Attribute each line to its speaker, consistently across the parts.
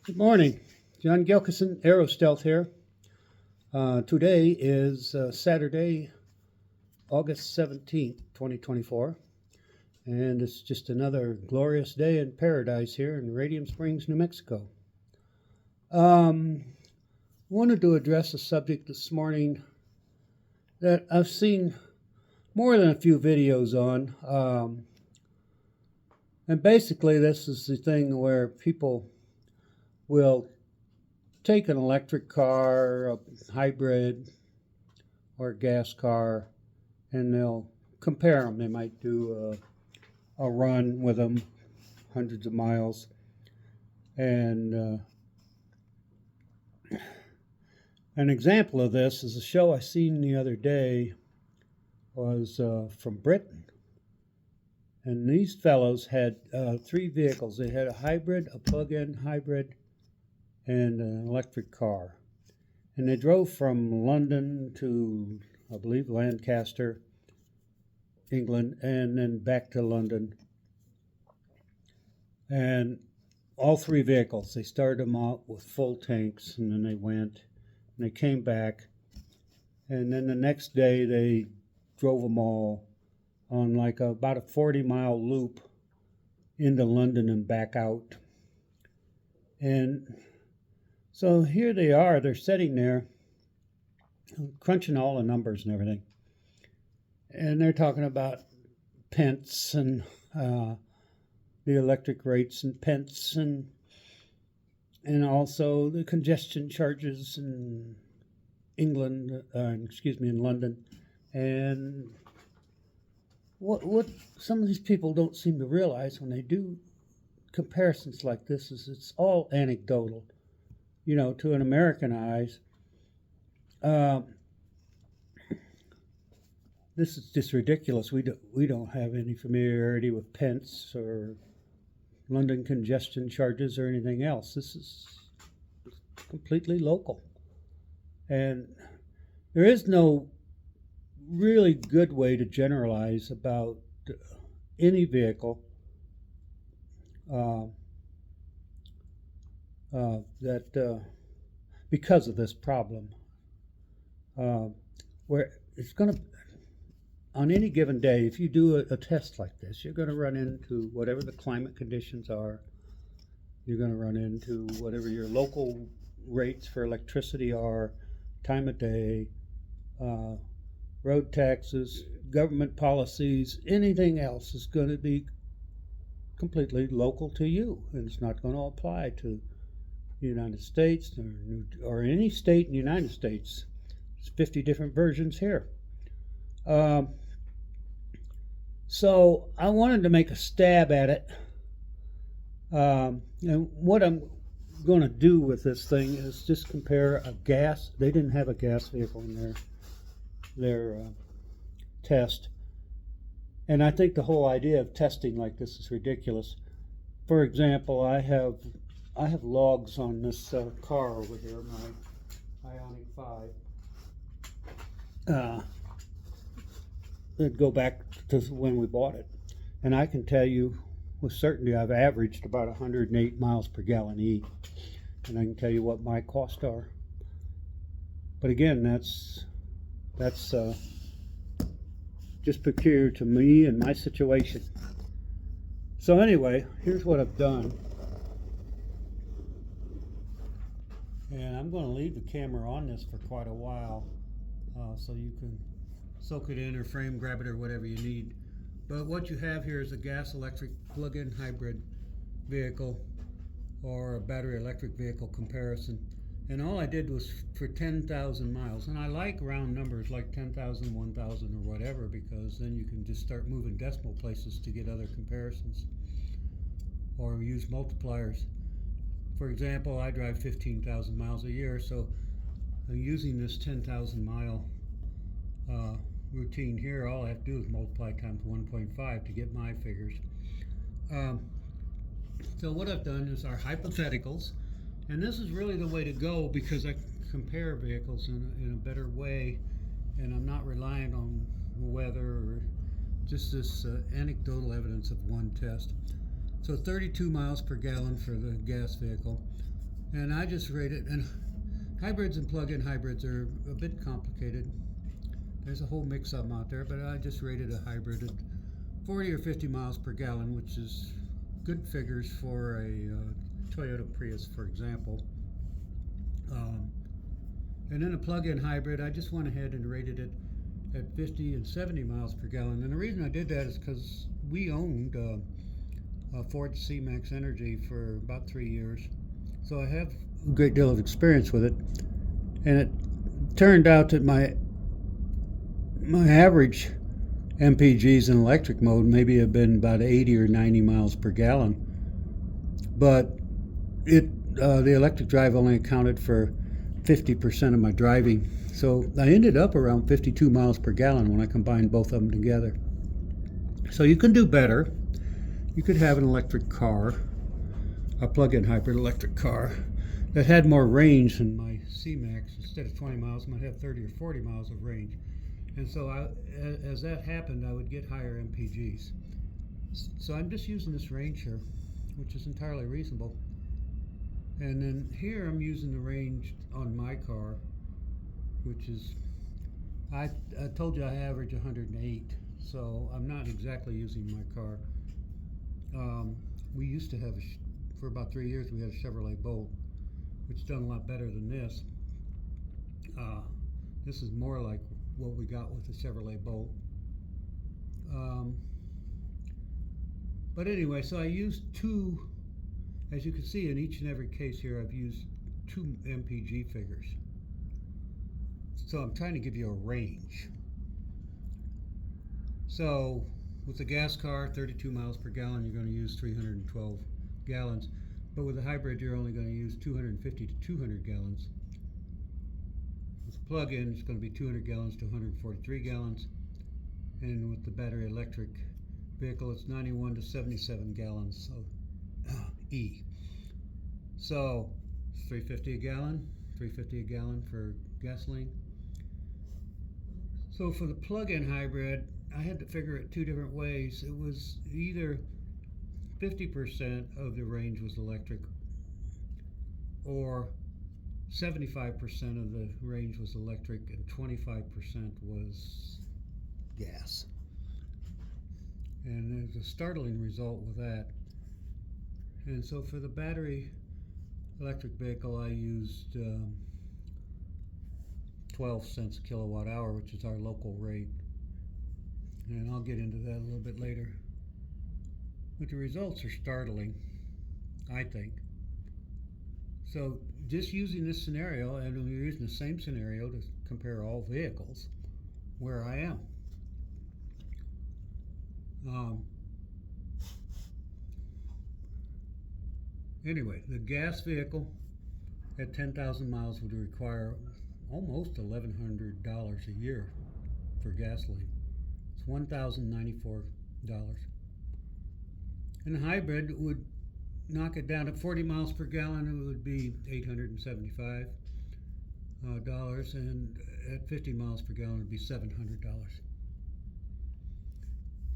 Speaker 1: Good morning. John Gilkison, Aerostealth here. Today is Saturday, August 17th, 2024, and it's just another glorious day in paradise here in Radium Springs, New Mexico. Wanted to address a subject this morning that I've seen more than a few videos on, and basically this is the thing where people will take an electric car, a hybrid, or a gas car, and they'll compare them. They might do a run with them, hundreds of miles. And an example of this is a show I seen the other day was from Britain. And these fellows had three vehicles. They had a hybrid, a plug-in hybrid, and an electric car. And they drove from London to, I believe, Lancaster, England, and then back to London. And all three vehicles, they started them out with full tanks, and then they went, and they came back. And then the next day, they drove them all on like about a 40-mile loop into London and back out. And so here they are, they're sitting there crunching all the numbers and everything. And they're talking about pence and the electric rates and pence and also the congestion charges in England, in London. And what some of these people don't seem to realize when they do comparisons like this is it's all anecdotal. You know, to an American eyes, this is just ridiculous. We don't have any familiarity with pence or London congestion charges or anything else. This is completely local, and there is no really good way to generalize about any vehicle. That because of this problem, where it's going to, on any given day, if you do a test like this, you're going to run into whatever the climate conditions are. You're going to run into whatever your local rates for electricity are, time of day, road taxes, government policies, anything else is going to be completely local to you, and it's not going to apply to the United States or any state in the United States. There's 50 different versions here. So I wanted to make a stab at it. And what I'm going to do with this thing is just compare a gas. They didn't have a gas vehicle in their test. And I think the whole idea of testing like this is ridiculous. For example, I have logs on this car over here, my Ioniq 5. That go back to when we bought it. And I can tell you with certainty I've averaged about 108 miles per gallon E. And I can tell you what my costs are. But again, that's just peculiar to me and my situation. So anyway, here's what I've done. And I'm going to leave the camera on this for quite a while so you can soak it in or frame grab it or whatever you need. But what you have here is a gas electric plug-in hybrid vehicle or a battery electric vehicle comparison. And all I did was for 10,000 miles. And I like round numbers like 10,000, 1,000 or whatever, because then you can just start moving decimal places to get other comparisons or use multipliers. For example, I drive 15,000 miles a year, so I'm using this 10,000 mile routine here. All I have to do is multiply times 1.5 to get my figures. So what I've done is our hypotheticals, and this is really the way to go because I compare vehicles in a better way, and I'm not reliant on weather or just this anecdotal evidence of one test. So 32 miles per gallon for the gas vehicle, And I just rate it, and hybrids and plug-in hybrids are a bit complicated. There's a whole mix of them out there, but I just rated a hybrid at 40 or 50 miles per gallon, which is good figures for a Toyota Prius, for example. And then a plug-in hybrid, I just went ahead and rated it at 50 and 70 miles per gallon. And the reason I did that is because we owned a Ford C-Max Energy for about 3 years. So I have a great deal of experience with it. And it turned out that my average MPGs in electric mode maybe have been about 80 or 90 miles per gallon. But the electric drive only accounted for 50% of my driving. So I ended up around 52 miles per gallon when I combined both of them together. So you can do better. You could have an electric car, a plug-in hybrid electric car, that had more range than my C-Max. Instead of 20 miles, might have 30 or 40 miles of range. And so as that happened, I would get higher MPGs. So I'm just using this range here, which is entirely reasonable. And then here I'm using the range on my car, which is, I told you I average 108, so I'm not exactly using my car. We used to have, for about 3 years, we had a Chevrolet Bolt, which has done a lot better than this. This is more like what we got with the Chevrolet Bolt. But anyway, so I used two, as you can see in each and every case here, I've used 2 MPG figures. So I'm trying to give you a range. So with the gas car, 32 miles per gallon, you're going to use 312 gallons. But with a hybrid, you're only going to use 250 to 200 gallons. With the plug-in, it's going to be 200 gallons to 143 gallons. And with the battery electric vehicle, it's 91 to 77 gallons of E. So it's 350 a gallon, 350 a gallon for gasoline. So for the plug-in hybrid, I had to figure it 2 different ways. It was either 50% of the range was electric, or 75% of the range was electric and 25% was gas. And there's a startling result with that. And so for the battery electric vehicle, I used 12 cents a kilowatt hour, which is our local rate. And I'll get into that a little bit later. But the results are startling, I think. So just using this scenario, and we're using the same scenario to compare all vehicles, where I am. Anyway, the gas vehicle at 10,000 miles would require almost $1,100 a year for gasoline. It's $1,094. And the hybrid would knock it down at 40 miles per gallon. It would be $875, and at 50 miles per gallon, it would be $700.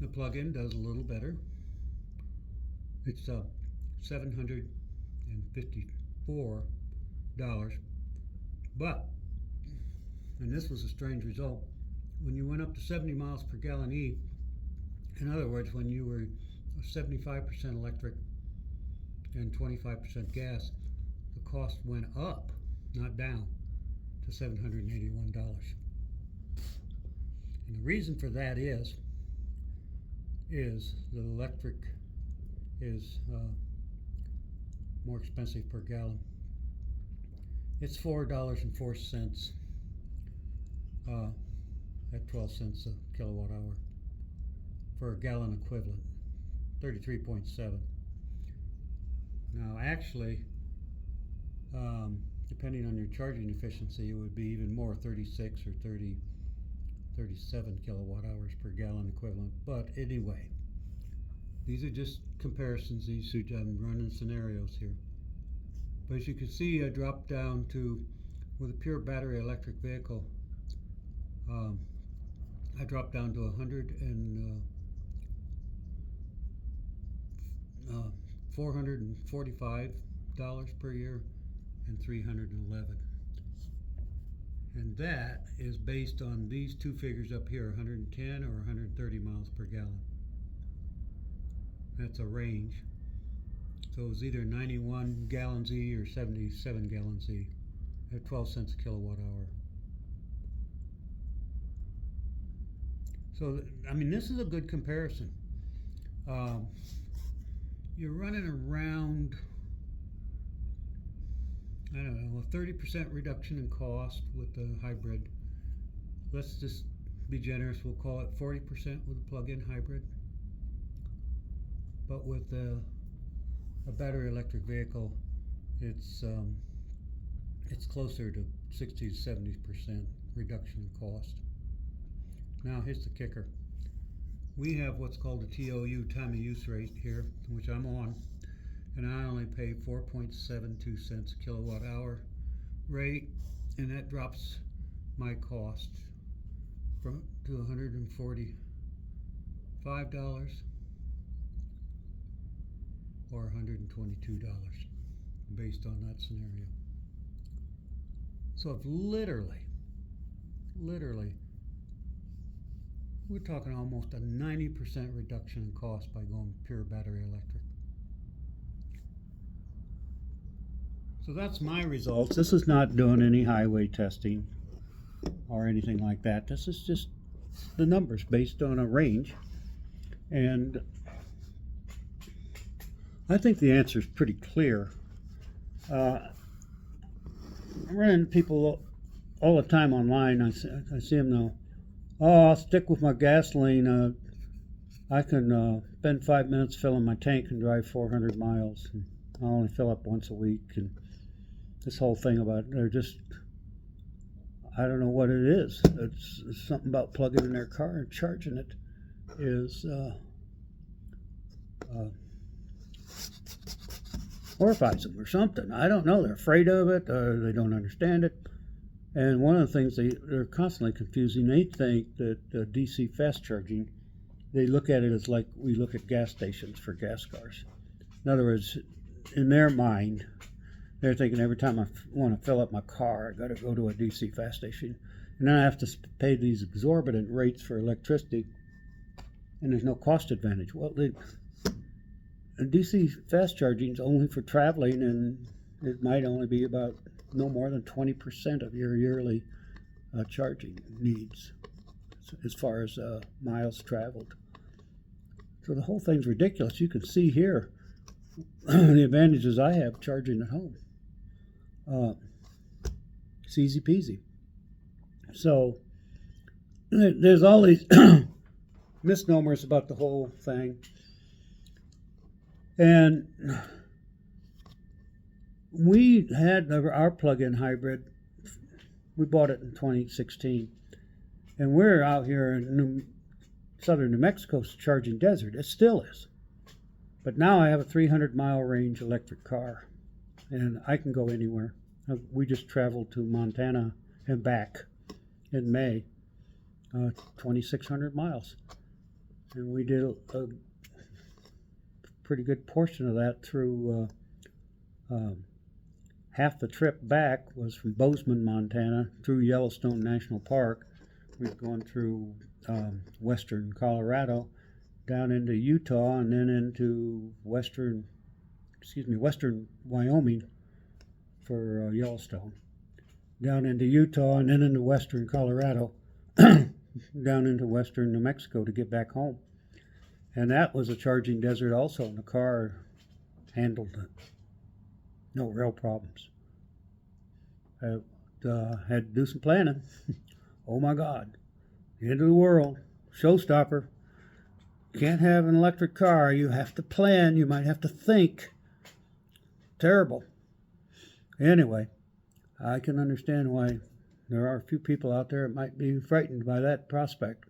Speaker 1: The plug-in does a little better. It's $754, but, and this was a strange result, when you went up to 70 miles per gallon E, in other words, when you were 75% electric and 25% gas, the cost went up, not down, to $781. And the reason for that is the electric is more expensive per gallon. It's $4.04 at 12 cents a kilowatt hour for a gallon equivalent, 33.7. Now actually, depending on your charging efficiency, it would be even more, 36 or 37 kilowatt hours per gallon equivalent. But anyway, these are just comparisons. I'm running scenarios here. But as you can see, I dropped down to, with a pure battery electric vehicle, I dropped down to $445 per year, and 311. And that is based on these two figures up here, 110 or 130 miles per gallon. That's a range. So it's either 91 gallons E or 77 gallons E at 12 cents a kilowatt hour. So, I mean, this is a good comparison. You're running around, I don't know, a 30% reduction in cost with the hybrid. Let's just be generous, we'll call it 40% with a plug-in hybrid. But with a battery electric vehicle, it's closer to 60 to 70% reduction in cost. Now here's the kicker. We have what's called a TOU, time of use rate here, which I'm on, and I only pay 4.72 cents a kilowatt hour rate, and that drops my cost to $145 or $122 based on that scenario. So if literally, we're talking almost a 90% reduction in cost by going pure battery electric. So that's my results. This is not doing any highway testing or anything like that. This is just the numbers based on a range. And I think the answer is pretty clear. I run into people all the time online. I see them now. Oh, I'll stick with my gasoline. I can spend 5 minutes filling my tank and drive 400 miles. And I'll only fill up once a week. And this whole thing about they're just, I don't know what it is. It's something about plugging in their car and charging it is horrifies them or something. I don't know. They're afraid of it, or they don't understand it. And one of the things they're constantly confusing, they think that DC fast charging, they look at it as like we look at gas stations for gas cars. In other words, in their mind, they're thinking every time I want to fill up my car, I got to go to a DC fast station. And then I have to pay these exorbitant rates for electricity, and there's no cost advantage. Well, DC fast charging is only for traveling, and it might only be about no more than 20% of your yearly charging needs as far as miles traveled. So the whole thing's ridiculous. You can see here the advantages I have charging at home. It's easy peasy. So there's all these misnomers about the whole thing. And we had our plug-in hybrid. We bought it in 2016, and we're out here in southern New Mexico's charging desert. It still is, but now I have a 300-mile range electric car, and I can go anywhere. We just traveled to Montana and back in May, 2,600 miles, and we did a pretty good portion of that through. Half the trip back was from Bozeman, Montana, through Yellowstone National Park. We were going through western Colorado, down into Utah, and then into western Wyoming for Yellowstone. Down into Utah, and then into western Colorado, down into western New Mexico to get back home. And that was a charging desert also, and the car handled it. No real problems. I had to do some planning. Oh my God. The end of the world. Showstopper. You can't have an electric car. You have to plan. You might have to think. Terrible. Anyway, I can understand why there are a few people out there that might be frightened by that prospect.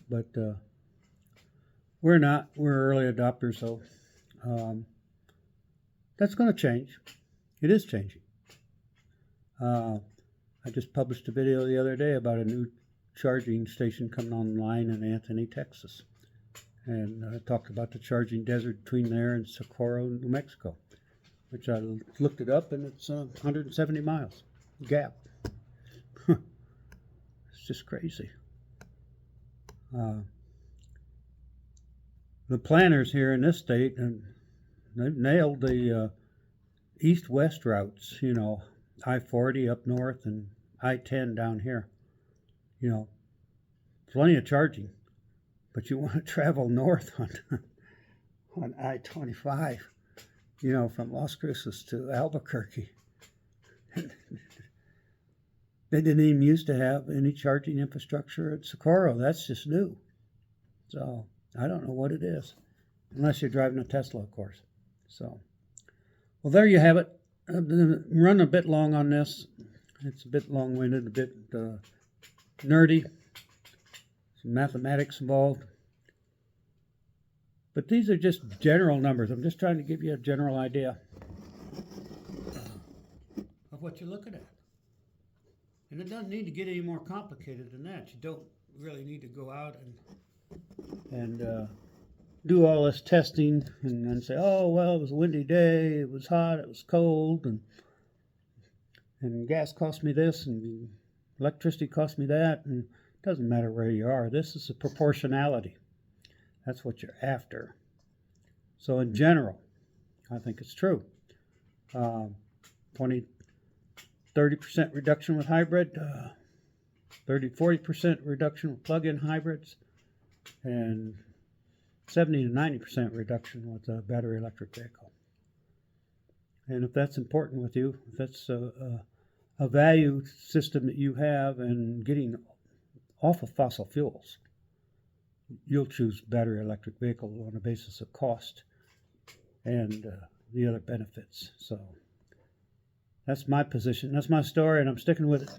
Speaker 1: But we're not. We're early adopters, so that's going to change. It is changing. I just published a video the other day about a new charging station coming online in Anthony, Texas. And I talked about the charging desert between there and Socorro, New Mexico. which I looked it up, and it's 170 miles gap. It's just crazy. The planners here in this state, and they've nailed the east-west routes, you know, I-40 up north and I-10 down here. You know, plenty of charging, but you want to travel north on I-25, you know, from Las Cruces to Albuquerque. They didn't even used to have any charging infrastructure at Socorro. That's just new. So I don't know what it is, unless you're driving a Tesla, of course. So, well, there you have it. I've run a bit long on this. It's a bit long-winded, a bit nerdy. Some mathematics involved. But these are just general numbers. I'm just trying to give you a general idea of what you're looking at. And it doesn't need to get any more complicated than that. You don't really need to go out and do all this testing and then say, oh, well, it was a windy day, it was hot, it was cold, and gas cost me this, and electricity cost me that, and it doesn't matter where you are. This is a proportionality. That's what you're after. So in general, I think it's true. 30% reduction with hybrid, 40% reduction with plug-in hybrids, and 70 to 90% reduction with a battery electric vehicle. And if that's important with you, if that's a value system that you have and getting off of fossil fuels, you'll choose battery electric vehicle on the basis of cost and the other benefits. So that's my position. That's my story, and I'm sticking with it.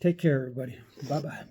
Speaker 1: Take care, everybody. Bye-bye.